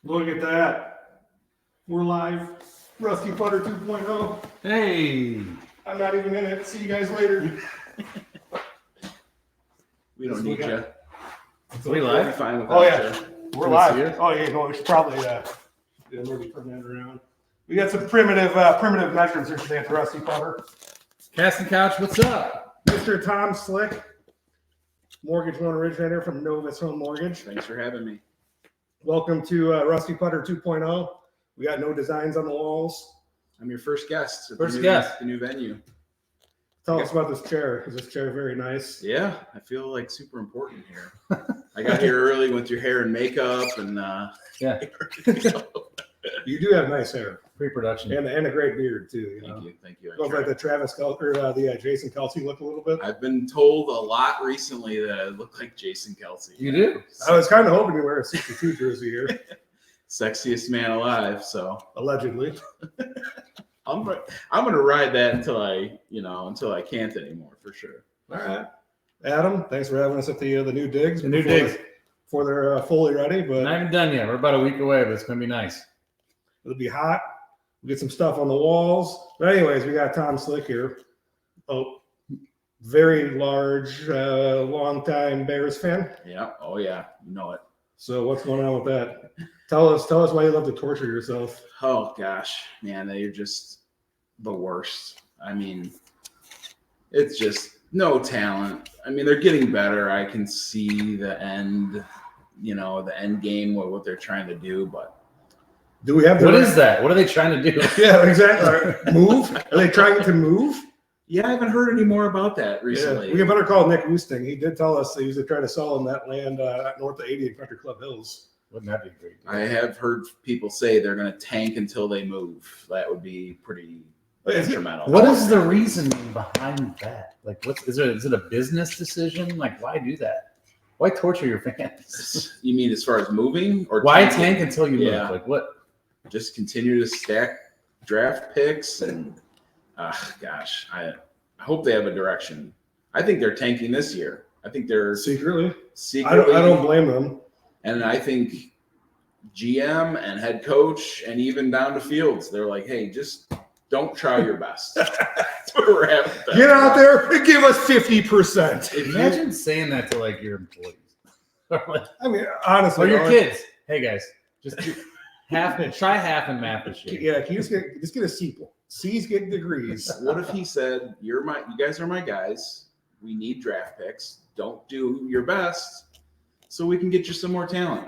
Look at that. We're live. Rusty Putter 2.0. Hey. I'm not even in it. See you guys later. We don't need you. We live? Fine with Oh, that, yeah. Joe. We're Can we live. see it? Oh, yeah. No, we should probably maybe turn that around. We got some primitive measurements here today at the Rusty Putter. Casting Couch, what's up? Mr. Tom Slick, mortgage loan originator from Novus Home Mortgage. Thanks for having me. Welcome to Rusty Putter 2.0. We got no designs on the walls. I'm your first guest. First the new venue. Tell us about this chair. Is this chair very nice? Yeah, I feel like super important here. I got here early with your hair and makeup and Yeah, You do have nice hair pre-production. and a great beard too. You know? Thank you. I Goes like try. the Travis or the Jason Kelsey look a little bit. I've been told a lot recently that I look like Jason Kelsey. You do? I was kind of hoping to wear a 62 jersey here, Sexiest man alive. So allegedly. I'm gonna ride that until I can't anymore for sure. All right, Adam, thanks for having us at the new digs. The new digs. Before they're fully ready, but Not even done yet. We're about a week away, but it's going to be nice. it'll be hot. We'll get some stuff on the walls. But anyways, we got Tom Slick here. Oh, very large, long-time Bears fan. Yeah. Oh yeah. You know it. So what's going on with that? Tell us why you love to torture yourself. Oh gosh, man, they're just the worst. I mean, it's just no talent. I mean, they're getting better. I can see the end, the end game, what they're trying to do, but Do we have What is that? What are they trying to do? Yeah, exactly. Move? Are they trying to move? yeah, I haven't heard any more about that recently. Yeah, we better call Nick Woosting. He did tell us that he was trying to sell him that land north of 80 in Country Club Hills. Wouldn't that be great? I have heard people say they're going to tank until they move. That would be pretty detrimental. What is the reasoning behind that? Like, is it a business decision? Like, why do that? Why torture your fans? You mean as far as moving or Why tanking? tank until you move? Yeah. Like, what? Just continue to stack draft picks and gosh, I hope they have a direction. I think they're tanking this year. I think they're Secretly? secretly. I don't blame them. And I think GM and head coach and even down to Fields, they're like, hey, just don't try your best. That's where we're at with that. Get out there and give us 50%. Imagine saying that to like your employees. I mean, honestly. Or your kids. Hey guys, just do try half in math this year. Yeah, can you just get a sequel. C's get degrees. What if he said, you guys are my guys. We need draft picks. Don't do your best so we can get you some more talent.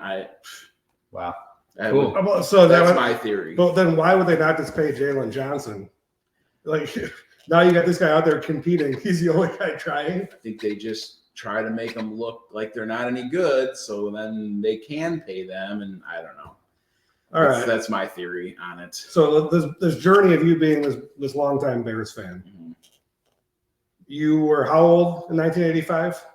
Wow. Cool. So That's my theory. But then why would they not just pay Jalen Johnson? Like, now you got this guy out there competing. He's the only guy trying. I think they just try to make them look like they're not any good, so then they can pay them, and I don't know. All right. That's my theory on it. So this journey of you being this longtime Bears fan. Mhm. You were how old in 1985?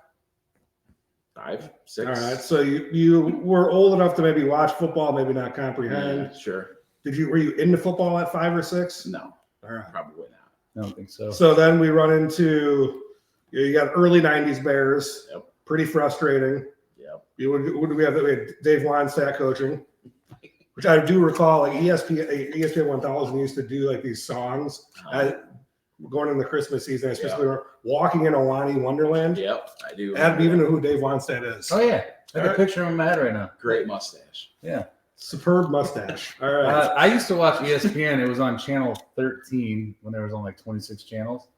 5, 6. All right. So you were old enough to maybe watch football, maybe not comprehend. Yeah, sure. Were you into football at 5 or 6? No, All right. probably not. I don't think so. So then we run into you got early 90s Bears. Yep. Pretty frustrating. Yep. What do we have? We had Dave Weinstack coaching, which I do recall. Like ESPN 1000 used to do like these songs going in the Christmas season, especially walking in Alani Wonderland. Yep, I do. Adam even know who Dave Weinstack is. Oh yeah, I got All a picture of him mad right now. Great mustache. Yeah. Superb mustache. All right. I used to watch ESPN. It was on channel 13 when there was only like 26 channels.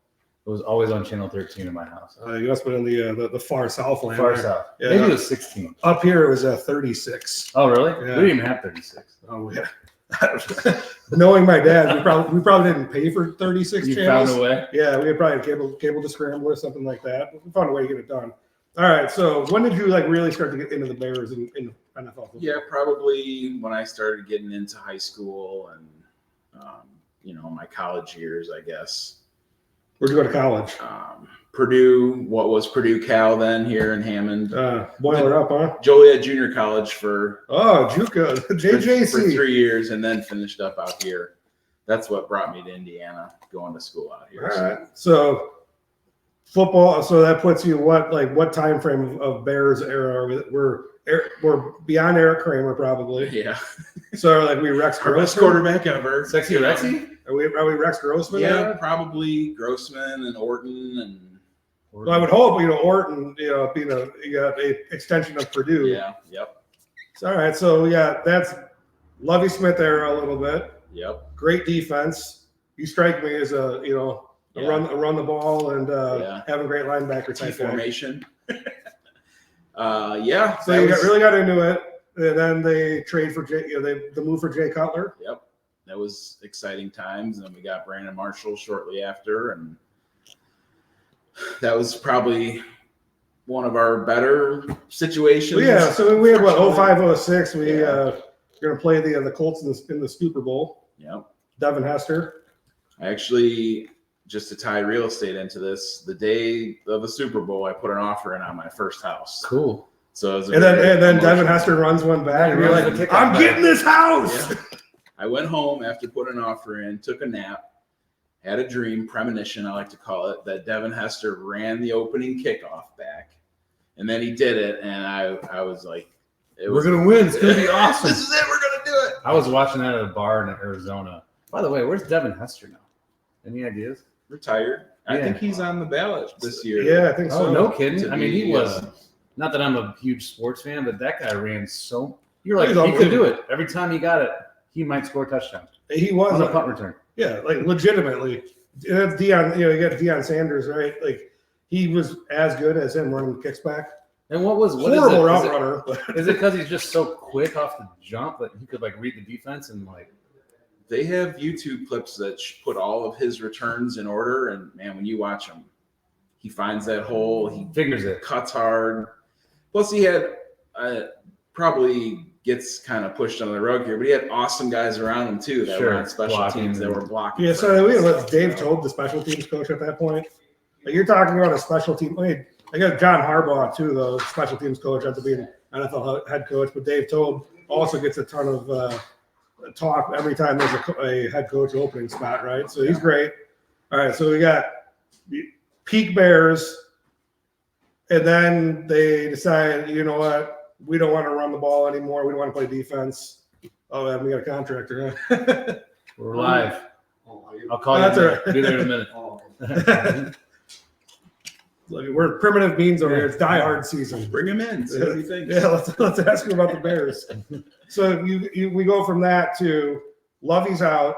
It was always on channel 13 in my house. You must have been in the far south land. Far there. south. Yeah. Maybe it was 16. Up here it was 36. Oh really? Yeah. We didn't even have 36. Oh yeah. Knowing my dad, we probably didn't pay for 36 You channels. found a way. Yeah, we had probably cable to scramble or something like that. We found a way to get it done. All right. So when did you really start to get into the Bears in NFL football? Yeah, probably when I started getting into high school and my college years, I guess. Where'd you go to college? Purdue, what was Purdue Cal then here in Hammond. Boil it up, huh? Joliet Junior College for JUCO, for JJC. 3 years, and then finished up out here. That's what brought me to Indiana, going to school out here. All right. So football. So that puts you what time frame of Bears era are we? We're beyond Eric Kramer probably. Yeah. So like we Rex Our best Grossman. quarterback ever. Sexy Rexy? Are we Rex Grossman? Yeah, era? probably Grossman and Orton and Well, I would hope Orton being a extension of Purdue. yeah, yep, So, all right, so yeah, that's Lovie Smith era a little bit. yep. Great defense. You strike me as a run the ball and have a great linebacker T type guy. formation. Yeah. So you really got into it, and then they trade for the move for Jay Cutler. Yep, that was exciting times. And then we got Brandon Marshall shortly after, and that was probably one of our better situations. Well, yeah, so we had 05-06. We're going to play the Colts in the Super Bowl. Yep. Devin Hester. I actually, just to tie real estate into this, the day of the Super Bowl, I put an offer in on my first house. Cool. So it was And then Devin Hester runs one back, and you're like, I'm getting this house. Yeah. I went home after putting an offer in, took a nap, had a dream, premonition, I like to call it, that Devin Hester ran the opening kickoff back. And then he did it, and I was like, we're going to win. It's going to be awesome. This is it. We're going to do it. I was watching that at a bar in Arizona. By the way, where's Devin Hester now? Any ideas? Retired. I Yeah. think he's on the ballot this year. Yeah, I think so. Oh, no kidding. To I mean, be, he was, not that I'm a huge sports fan, but that guy ran so, you're like, He's he could do unbelievable. it. Every time he got it, he might score a touchdown He was on a punt return. Yeah, like legitimately. That's Deion, you got Deion Sanders, right? Like he was as good as him running kicks back. And what Horrible route is it? runner. Is it because he's just so quick off the jump that he could like read the defense and like? They have YouTube clips that put all of his returns in order, and man, when you watch him, he finds that hole, he Figures it. cuts hard. Plus, he had probably gets kind of pushed under the rug here, but he had awesome guys around him too that were on special Blocking teams that were blocking. Yeah, for so him. we let Dave Tobe, the special teams coach at that point. Like you're talking about a special team. I got John Harbaugh too, the special teams coach, after being NFL head coach. But Dave Tobe also gets a ton of talk every time there's a head coach opening spot, right? So he's great. All right, so we got peak Bears, and then they decide, you know what, we don't want to run the ball anymore. We don't want to play defense. Oh, yeah, we got a contractor. Huh? We're live. I'll call That's you. all right. Be there in a minute. Look, we're primitive beans over here. It's Die Hard season. Bring him in. See what he thinks. Yeah, let's ask him about the Bears. So we go from that to Lovey's out,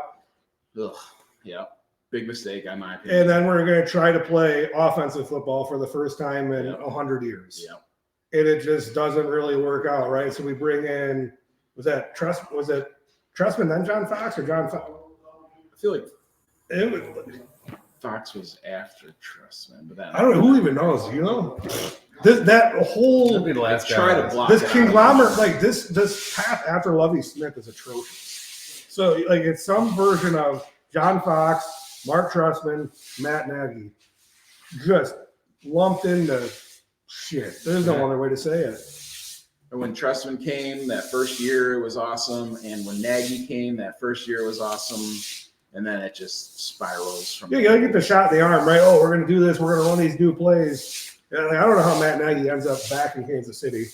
Ugh, yeah, big mistake on my opinion. and then we're going to try to play offensive football for the first time in Yep. 100 years. Yeah, And it just doesn't really work out, right? So we bring in was it Trustman then John Fox or John Fox? I feel like It was, Fox was after Trustman, but then I don't know who even knows. You know, that That'd whole be the last guy. try to block this it out. conglomerate, like this path after Lovie Smith is atrocious. So like it's some version of John Fox, Mark Trustman, Matt Nagy, just lumped into shit. There's no other way to say it. And when Trustman came that first year, it was awesome. And when Nagy came that first year, it was awesome. And then it just spirals from Yeah, you gotta get the shot in the arm, right? Oh, we're gonna do this. We're gonna run these new plays. And I don't know how Matt Nagy ends up back in Kansas City,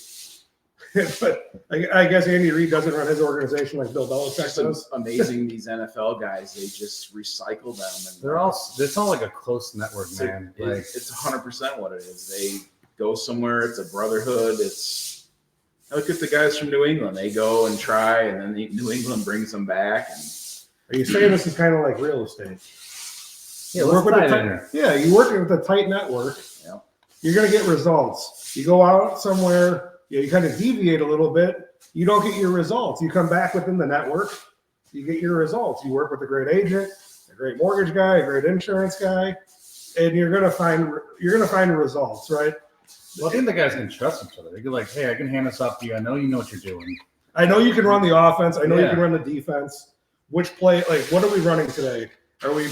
but I guess Andy Reid doesn't run his organization like Bill It's Belichick just does. amazing. These NFL guys, they just recycle them. And They're all. It's all like a close network, man. Like it's 100% what it is. They go somewhere. It's a brotherhood. It's look at the guys from New England. They go and try, and then New England brings them back. And Are you saying this is kind of like real estate? yeah, You let's work with tie a it tight- in there. Yeah, you work with a tight network. Yeah. You're gonna get results. You go out somewhere, you kind of deviate a little bit. You don't get your results. You come back within the network, you get your results. You work with a great agent, a great mortgage guy, a great insurance guy, and you're gonna find results, right? Well, I think the guys can trust each other. They can like, hey, I can hand this off to you. I know you know what you're doing. I know you can run the offense. I know you Yeah. can run the defense. Which play? Like, what are we running today? Are we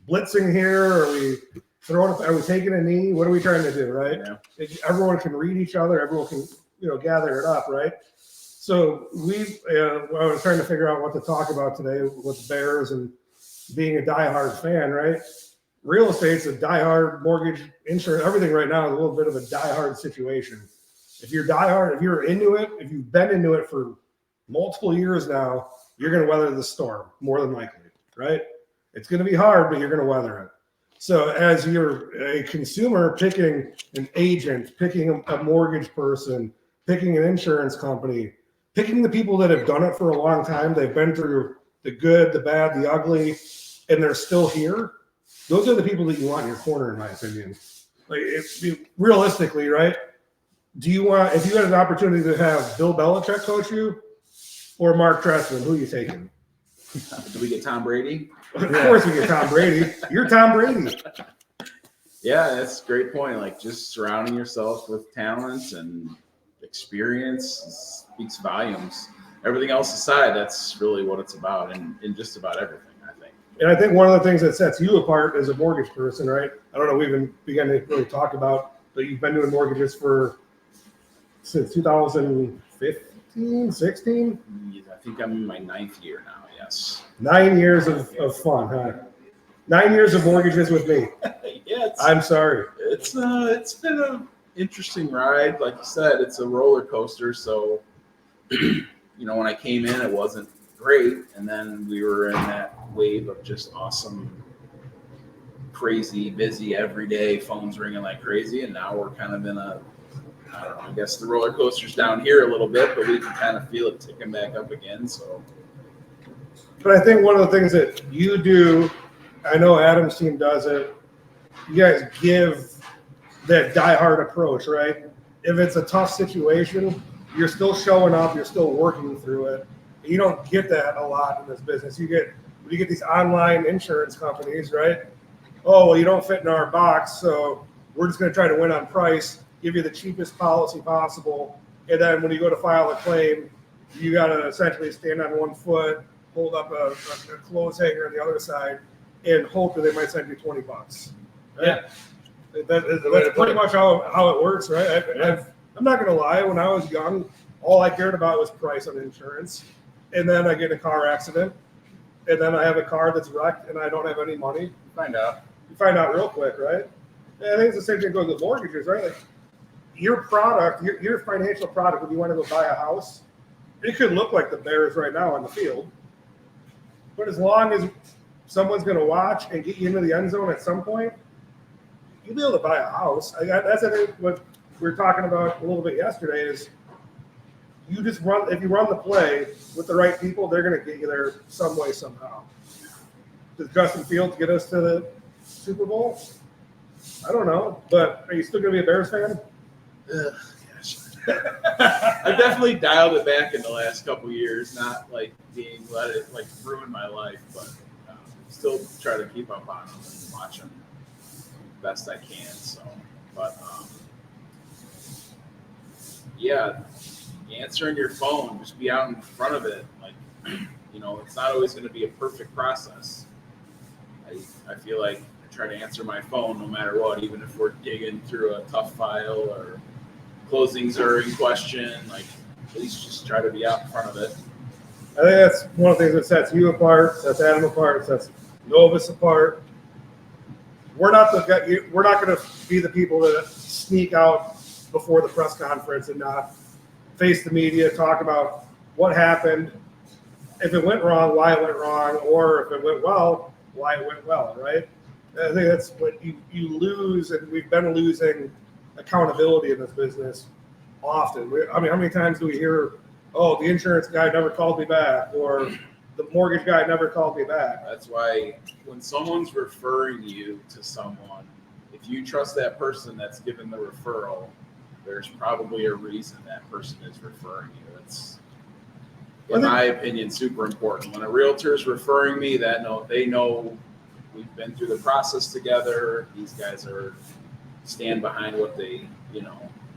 blitzing here? Are we throwing? Are we taking a knee? What are we trying to do? Right? yeah. Everyone can read each other. Everyone can gather it up. Right? So I was trying to figure out what to talk about today with the Bears and being a diehard fan. Right? real estate's a diehard mortgage, insurance, everything right now is a little bit of a diehard situation. If you're diehard, if you're into it, if you've been into it for multiple years now, you're going to weather the storm more than likely, right? It's going to be hard, but you're going to weather it. So as you're a consumer picking an agent, picking a mortgage person, picking an insurance company, picking the people that have done it for a long time, they've been through the good, the bad, the ugly, and they're still here. Those are the people that you want in your corner, in my opinion. Like, realistically, right? Do you want, if you had an opportunity to have Bill Belichick coach you or Mark Trestman, who are you taking? Do we get Tom Brady? Of course we get Tom Brady. You're Tom Brady. Yeah, that's a great point. Like, just surrounding yourself with talent and experience speaks volumes. Everything else aside, that's really what it's about, and in just about everything, I think. And I think one of the things that sets you apart as a mortgage person, right? I don't know, we even began to really talk about, but you've been doing mortgages since 2015, 16? I think I'm in my 9th year now, yes. 9 years of fun, huh? 9 years of mortgages with me. Yeah, I'm sorry. It's been an interesting ride. Like you said, it's a roller coaster. So, when I came in, it wasn't great. And then we were in that wave of just awesome, crazy, busy every day, phones ringing like crazy. And now we're kind of in I don't know, I guess the roller coaster's down here a little bit, but we can kind of feel it ticking back up again. So, but I think one of the things that you do, I know Adam's team does it, you guys give that diehard approach, right? If it's a tough situation, you're still showing up, you're still working through it. You don't get that a lot in this business. You get these online insurance companies, right? Oh, well, you don't fit in our box, so we're just going to try to win on price, give you the cheapest policy possible, and then when you go to file a claim, you got to essentially stand on one foot, hold up a clothes hanger on the other side, and hope that they might send you $20. Right? Yeah. That's pretty much how it works, right? I'm not going to lie. When I was young, all I cared about was price on insurance. And then I get in a car accident. And then I have a car that's wrecked and I don't have any money. You find out real quick, right? And I think it's the same thing goes with mortgages, right? Like your product, your financial product, when you want to go buy a house, it could look like the Bears right now on the field. But as long as someone's going to watch and get you into the end zone at some point, you'll be able to buy a house. That's I think what we were talking about a little bit yesterday is you just run, if you run the play with the right people, they're going to get you there some way, somehow. Does Justin Fields get us to the Super Bowl? I don't know, but are you still going to be a Bears fan? Gosh. I've definitely dialed it back in the last couple of years, not like let it like ruin my life, but still try to keep up on them and watch them best I can. So, but yeah, answering your phone, just be out in front of it. Like, it's not always going to be a perfect process. I feel like I try to answer my phone no matter what, even if we're digging through a tough file or closings are in question. Like, at least just try to be out in front of it. I think that's one of the things that sets you apart, sets Adam apart, sets Novus apart. We're not going to be the people that sneak out before the press conference and not face the media, talk about what happened, if it went wrong, why it went wrong, or if it went well, why it went well, right? I think that's what you lose, and we've been losing accountability in this business often. How many times do we hear, oh, the insurance guy never called me back, or the mortgage guy never called me back? That's why when someone's referring you to someone, if you trust that person that's given the referral, there's probably a reason that person is referring you. It's, in my opinion, super important. When a realtor is referring me, they know we've been through the process together. These guys stand behind what they,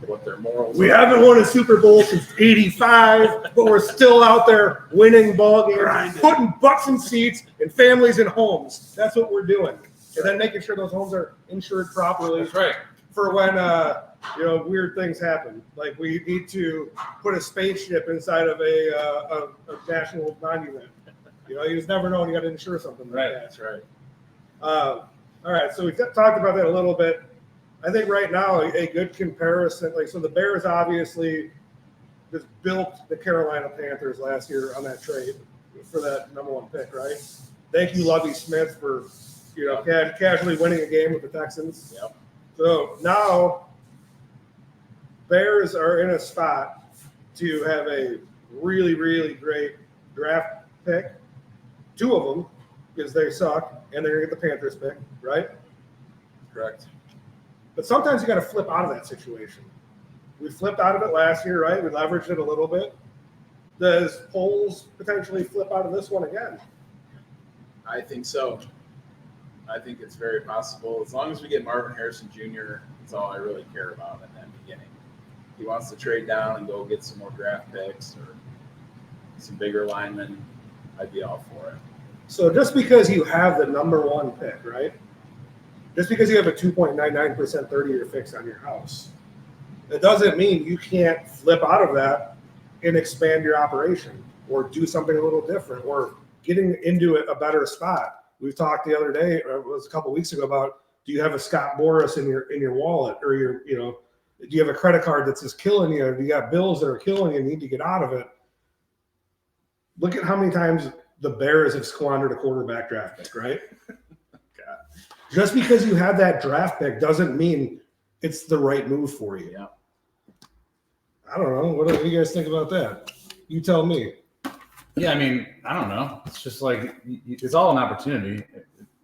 what their morals We are. haven't won a Super Bowl since '85, but we're still out there winning ball games, putting butts in seats and families in homes. That's what we're doing. And then making sure those homes are insured properly. That's right. For when weird things happen. Like we need to put a spaceship inside of a national monument. You just never know when you got to insure something like that. That's right. All right, so we talked about that a little bit. I think right now a good comparison, so the Bears obviously just built the Carolina Panthers last year on that trade for that number 1 pick, right? Thank you, Lovie Smith, for casually winning a game with the Texans. Yep. So now Bears are in a spot to have a really, really great draft pick. 2 of them, because they suck, and they're going to get the Panthers pick, right? Correct. But sometimes you got to flip out of that situation. We flipped out of it last year, right? We leveraged it a little bit. Does Poles potentially flip out of this one again? I think so. I think it's very possible. As long as we get Marvin Harrison Jr., that's all I really care about in that beginning. If he wants to trade down and go get some more draft picks or some bigger linemen, I'd be all for it. So just because you have the number 1 pick, right? Just because you have a 2.99% 30-year fix on your house, it doesn't mean you can't flip out of that and expand your operation or do something a little different or getting into a better spot. We talked the other day, or it was a couple of weeks ago, about do you have a Scott Boras in your wallet, or do you have a credit card that's just killing you? Or do you got bills that are killing you and you need to get out of it? Look at how many times the Bears have squandered a quarterback draft pick, right? Just because you have that draft pick doesn't mean it's the right move for you. Yeah. I don't know. What do you guys think about that? You tell me. Yeah, I mean, I don't know. It's just like it's all an opportunity.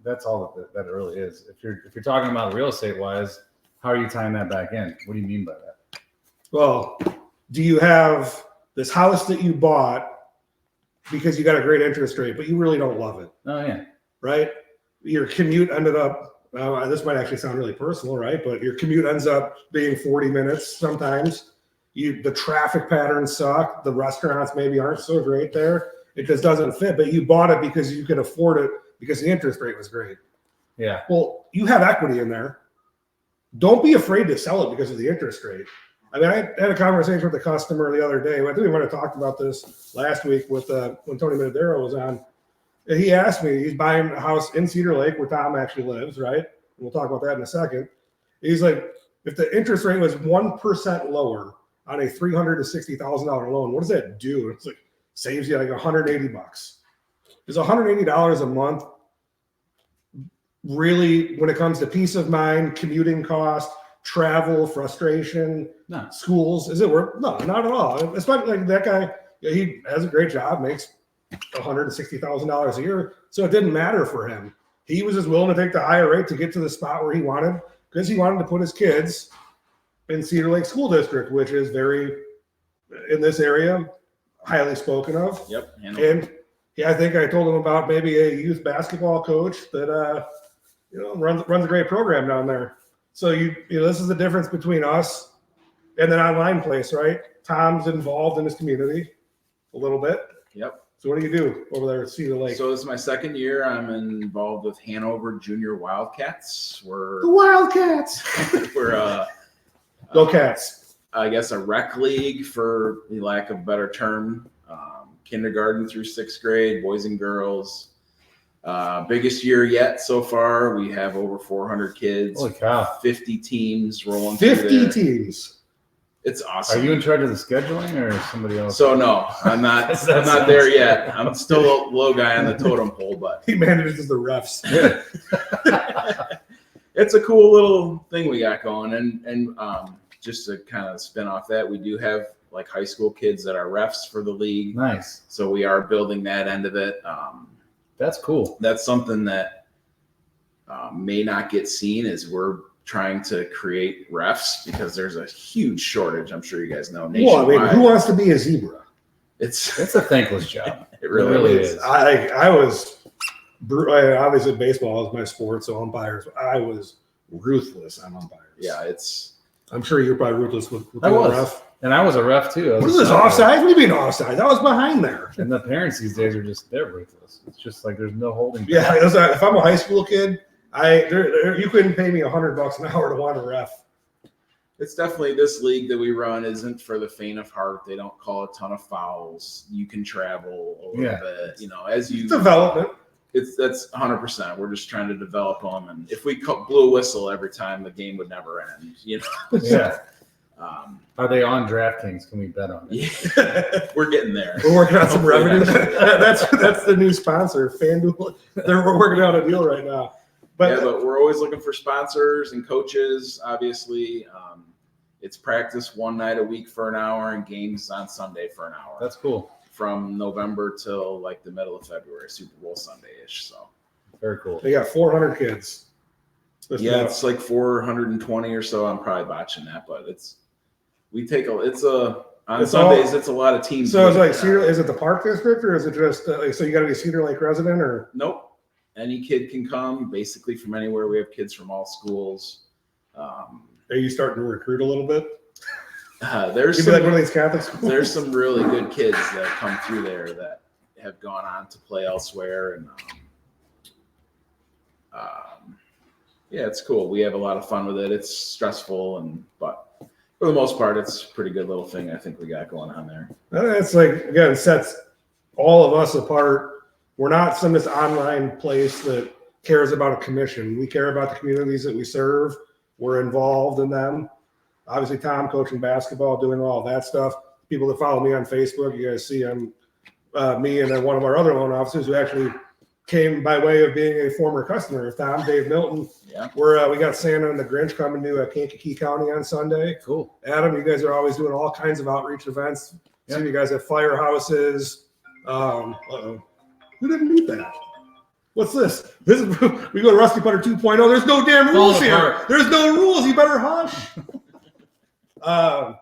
That's all that it really is. If you're talking about real estate wise, how are you tying that back in? What do you mean by that? Well, do you have this house that you bought because you got a great interest rate, but you really don't love it? Oh yeah. Right? Your commute ended up, this might actually sound really personal, right? But your commute ends up being 40 minutes sometimes. The traffic patterns suck. The restaurants maybe aren't so great there. It just doesn't fit. But you bought it because you could afford it because the interest rate was great. Yeah. Well, you have equity in there. Don't be afraid to sell it because of the interest rate. I mean, I had a conversation with a customer the other day. I think we might have talked about this last week with when Tony Minadero was on. And he asked me, he's buying a house in Cedar Lake where Tom actually lives, right? And we'll talk about that in a second. He's like, if the interest rate was 1% lower on a $360,000 loan, what does that do? It's like saves you like $180. Is $180 a month really, when it comes to peace of mind, commuting cost, travel, frustration, No. schools, is it worth? No, not at all. Especially like that guy, he has a great job, makes $160,000 a year, so it didn't matter for him. He was just willing to take the higher rate to get to the spot where he wanted because he wanted to put his kids in Cedar Lake School District, which is very, in this area, highly spoken of. Yep. And yeah, I think I told him about maybe a youth basketball coach that runs a great program down there. So this is the difference between us and an online place, right? Tom's involved in his community a little bit. Yep. So what do you do over there at Cedar Lake? So this is my second year. I'm involved with Hanover Junior Wildcats. The Wildcats. We're Go Cats. I guess a rec league, for the lack of a better term. Kindergarten through 6th grade, boys and girls. Biggest year yet so far. We have over 400 kids. Holy cow. 50 teams rolling. 50 teams. It's awesome. Are you in charge of the scheduling or somebody else? So no, I'm not. I'm not there yet. I'm still a low guy on the totem pole, but He manages the refs. it's a cool little thing we got going. And just to kind of spin off that, we do have like high school kids that are refs for the league. Nice. So we are building that end of it. That's cool. That's something that may not get seen as we're trying to create refs because there's a huge shortage. I'm sure you guys know nationwide. Well, I mean, who wants to be a zebra? It's a thankless job. It really is. I was obviously baseball is my sport, so umpires. I was ruthless on umpires. Yeah, I'm sure you're probably ruthless with I the was. ref. And I was a ref too. What is this, offside? What do you mean offside? I was behind there. And the parents these days are they're ruthless. It's just like there's no holding back. Yeah, if I'm a high school kid, you couldn't pay me $100 an hour to want a ref. It's definitely, this league that we run isn't for the faint of heart. They don't call a ton of fouls. You can travel a little bit, as you Development. That's 100%. We're just trying to develop them, and if we blew a whistle every time, the game would never end. You know. Yeah. Um, Are they on DraftKings? Can we bet on it? yeah, we're getting there. We're working on some Hopefully revenue. next year. That's the new sponsor, FanDuel. We're working out a deal right now. But we're always looking for sponsors and coaches. Obviously, it's practice one night a week for an hour and games on Sunday for an hour. That's cool. From November till like the middle of February, Super Bowl Sunday-ish. So very cool. They got 400 kids. Yeah, it's like 420 or so. I'm probably botching that, but on Sundays it's a lot of teams. So it's like is it the Park District or is it just so you got to be a Cedar Lake resident or? Nope. Any kid can come, basically from anywhere. We have kids from all schools. Are you starting to recruit a little bit? There's like one of these Catholic schools. There's some really good kids that come through there that have gone on to play elsewhere, and yeah, it's cool. We have a lot of fun with it. It's stressful, but for the most part, it's a pretty good little thing I think we got going on there. That's like again sets all of us apart. We're not some this online place that cares about a commission. We care about the communities that we serve. We're involved in them. Obviously, Tom coaching basketball, doing all that stuff. People that follow me on Facebook, you guys see me and then one of our other loan officers who actually came by way of being a former customer of Tom, Dave Milton. Yeah. We got Santa and the Grinch coming to Kankakee County on Sunday. Cool. Adam, you guys are always doing all kinds of outreach events. Yeah. See you guys at firehouses. Who didn't need that? What's this? We go to Rusty Putter 2.0. There's no damn rules here. There's no rules. You better hush.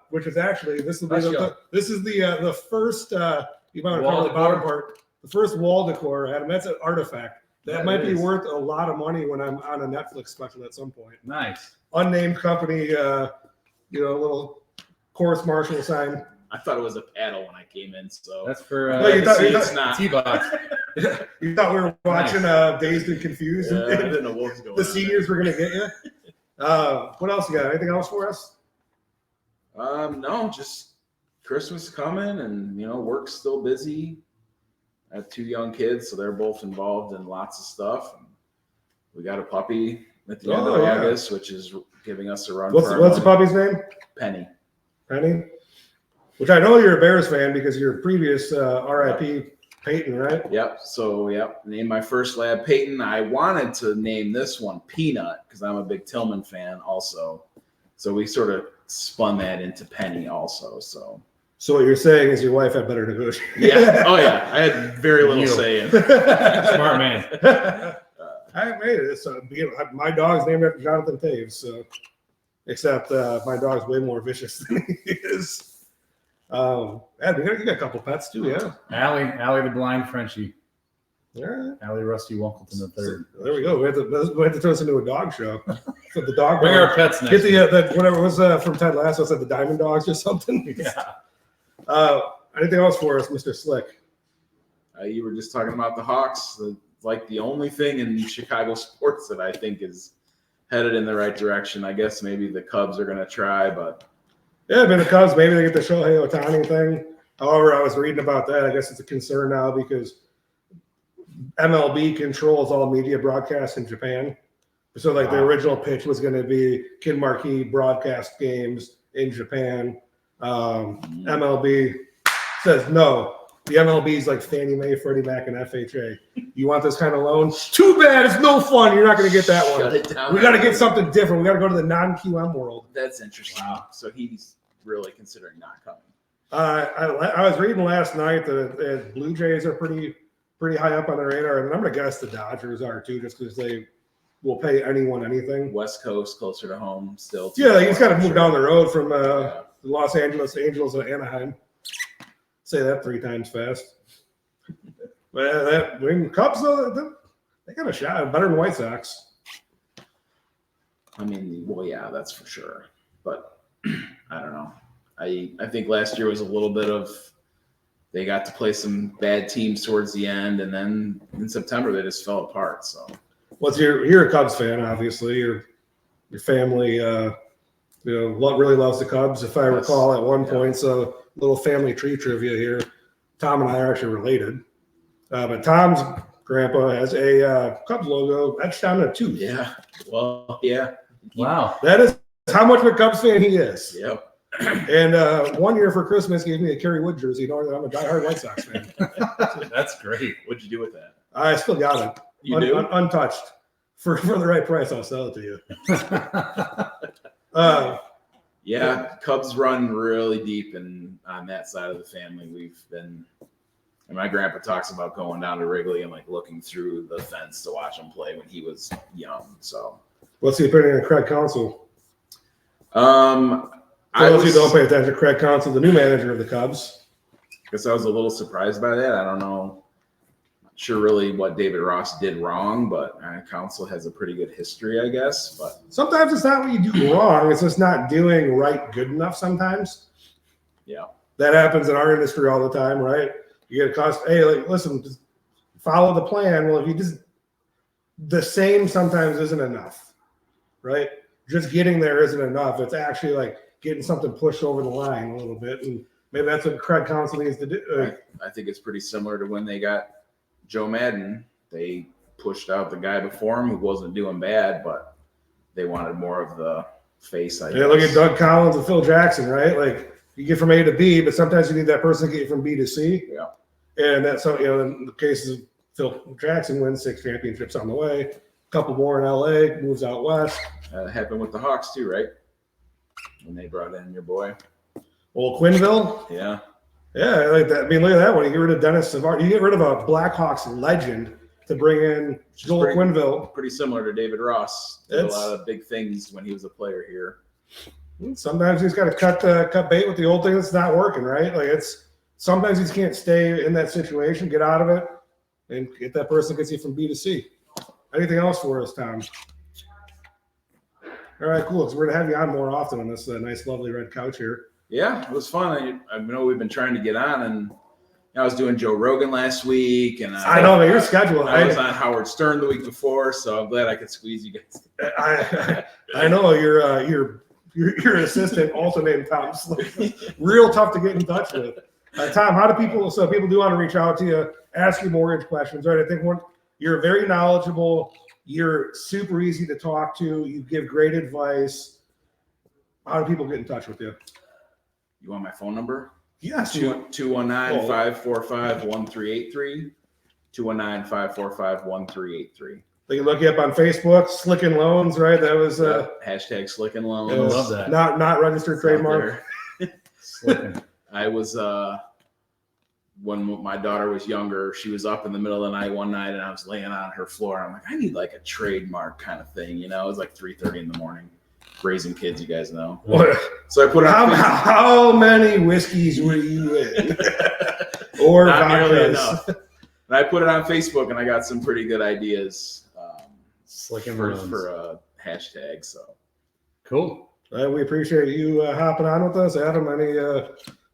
Which is actually this is the first you might call it the bottom part. The first wall decor, Adam. That's an artifact. That might be worth a lot of money when I'm on a Netflix special at some point. Nice. Unnamed company, little course marshal sign. I thought it was a paddle when I came in, so that's for it's not T-box. You thought we were watching Dazed and Confused? Yeah, I didn't know what was going on. The seniors were gonna get you. What else you got? Anything else for us? No, just Christmas coming, and work's still busy. I have 2 young kids, so they're both involved in lots of stuff. We got a puppy at the end of August, which is giving us a run. What's the puppy's name? Penny. Penny. Which I know you're a Bears fan because your previous RIP Peyton, right? Yep. So named my first lab Peyton. I wanted to name this one Peanut because I'm a big Tillman fan also. So we sort of spun that into Penny also. So what you're saying is your wife had better negotiation. Yeah. Oh yeah. I had very little say in it. Smart man. I made it. So my dog's named after Jonathan Taves. So except my dog's way more vicious than he is. You got a couple pets too, yeah. Allie the blind Frenchie. Yeah. Allie Rusty Wonkleton the third. So there we go. We have to turn this into a dog show. So the dog. Bring our pets next. Get the whatever was from Ted Lasso. Said the Diamond Dogs or something. Yeah. Anything else for us, Mr. Slick? You were just talking about the Hawks. Like the only thing in Chicago sports that I think is headed in the right direction. I guess maybe the Cubs are going to try, but. Yeah, but the Cubs, maybe they get the Shohei Ohtani thing. However, I was reading about that. I guess it's a concern now because MLB controls all media broadcasts in Japan. So, the original pitch was going to be Kid Marquee broadcast games in Japan. MLB says no. The MLB is like Fannie Mae, Freddie Mac, and FHA. You want this kind of loan? Too bad. It's no fun. You're not going to get that one. Shut it down. We got to get something different. We got to go to the non-QM world. That's interesting. Wow. So he's really considering not coming. I was reading last night that the Blue Jays are pretty high up on the radar, and I'm going to guess the Dodgers are too, just because they will pay anyone anything. West Coast, closer to home, still. Yeah, you just got to move down the road from the Los Angeles Angels to Anaheim. Say that 3 times fast. But Cubs, they got a shot. Better than White Sox. I mean, well, yeah, that's for sure. But I don't know. I think last year was a little bit of they got to play some bad teams towards the end, and then in September they just fell apart. So, you're a Cubs fan, obviously. Your family, really loves the Cubs, if I recall at one point. So, little family tree trivia here. Tom and I are actually related, but Tom's Grandpa has a Cubs logo etched on a tooth. Yeah. Well, yeah. Wow. That is how much of a Cubs fan he is. Yep. And 1 year for Christmas, he gave me a Kerry Wood jersey. You know that I'm a diehard White Sox fan. That's great. What'd you do with that? I still got it. You do? Untouched. For the right price, I'll sell it to you. Yeah, Cubs run really deep, and on that side of the family, we've been. And my grandpa talks about going down to Wrigley and like looking through the fence to watch him play when he was young. So, what's the opinion of Craig Counsell? I those who don't pay attention, Craig Counsell, the new manager of the Cubs. guess I was a little surprised by that. I don't know. Not sure really what David Ross did wrong, but Counsell has a pretty good history, I guess. But Sometimes it's not what you do wrong; it's just not doing right good enough. Sometimes, yeah, that happens in our industry all the time, right? You get a cost. Hey, like, listen, just follow the plan. Well, if you just the same sometimes isn't enough, right? Just getting there isn't enough. It's actually like getting something pushed over the line a little bit, and maybe that's what Craig Counsell needs to do. I think it's pretty similar to when they got Joe Madden. They pushed out the guy before him who wasn't doing bad, but they wanted more of the face. I Yeah, look at Doug Collins and Phil Jackson, right? Like you get from A to B, but sometimes you need that person to get you from B to C. Yeah. And that's how, in the case of Phil Jackson wins 6 championships on the way, a couple more in LA, moves out west. Happened with the Hawks too, right? When they brought in your boy. Well, Quinville, Yeah. yeah, I like that. I mean, look at that one. You get rid of Dennis Savard. You get rid of a Blackhawks legend to bring in Joel Quinville. Pretty similar to David Ross. Did a It's- lot of big things when he was a player here. Sometimes he's got to cut bait with the old thing that's not working, right? Like sometimes you just can't stay in that situation, get out of it, and get that person that gets you from B to C. Anything else for us, Tom? All right, cool. So we're gonna have you on more often on this nice, lovely red couch here. Yeah, it was fun. I know we've been trying to get on, and I was doing Joe Rogan last week, and I know, man, your schedule. I was on Howard Stern the week before, so I'm glad I could squeeze you guys. I know your assistant, also named Tom Slick, real tough to get in touch with. Tom, how do people? So people do want to reach out to you, ask you mortgage questions, right? I think you're very knowledgeable. You're super easy to talk to. You give great advice. How do people get in touch with you? You want my phone number? Yes. 219-545-1383. 219-545-1383. They can look you up on Facebook, Slicken Loans, right? That was Hashtag Slicken it Loans. was love that. Not registered trademark. Slipping. I was when my daughter was younger, she was up in the middle of the night one night, and I was laying on her floor. I'm like, I need like a trademark kind of thing, It was like 3:30 in the morning. Raising kids, you guys know. What? So I put it on Facebook. How many whiskeys were you in? Or Not nearly vodkas? enough. And I put it on Facebook, and I got some pretty good ideas Slicking for Loans. a hashtag. So Cool. We appreciate you hopping on with us. Adam, any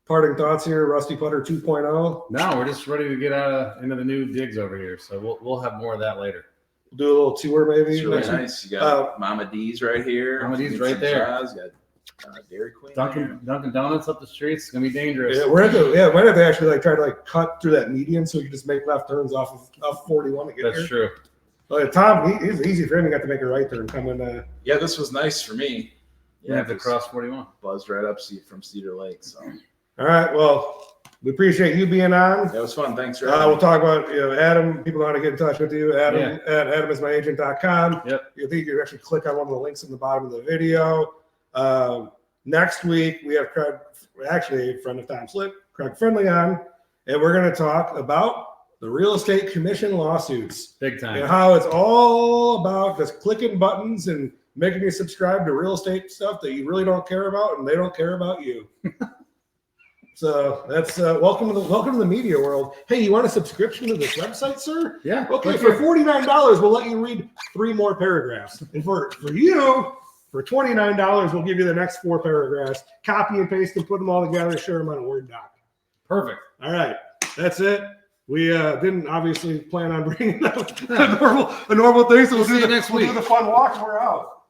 parting thoughts here? Rusty Putter 2.0? No, we're just ready to get into the new digs over here. So we'll have more of that later. We'll do a little tour maybe. it's really next week. nice. You got Mama D's right here. Mama D's Get right some there. Jaws, got Dairy Queen. Dunkin' Donuts up the streets. It's gonna be dangerous. Yeah, might have to actually try to cut through that median so you can just make left turns off 41 to get That's here. true. Tom, he's easy for him. He got to make a right turn coming. Yeah, this was nice for me. You have to just cross 41. buzzed right up from Cedar Lake. So All right. Well, we appreciate you being on. that was fun. Thanks for We'll talk about Adam. People know how to get in touch with you. Adam Yeah. at adamismyagent.com. Yep. You think you actually click on one of the links in the bottom of the video. Next week we have Craig, actually a friend of Tom Slick, Craig Friendly on, and we're going to talk about the real estate commission lawsuits Big time. and how it's all about just clicking buttons and making you subscribe to real estate stuff that you really don't care about and they don't care about you. So that's welcome to the media world. Hey, you want a subscription to this website, sir? Yeah. Okay, Click for here. $49, we'll let you read 3 more paragraphs. And for you, for $29, we'll give you the next 4 paragraphs. Copy and paste them, put them all together, share them on a Word doc. Perfect. All right, that's it. We didn't obviously plan on bringing up a normal thing, so See you next we'll do week. the fun walk. We're out.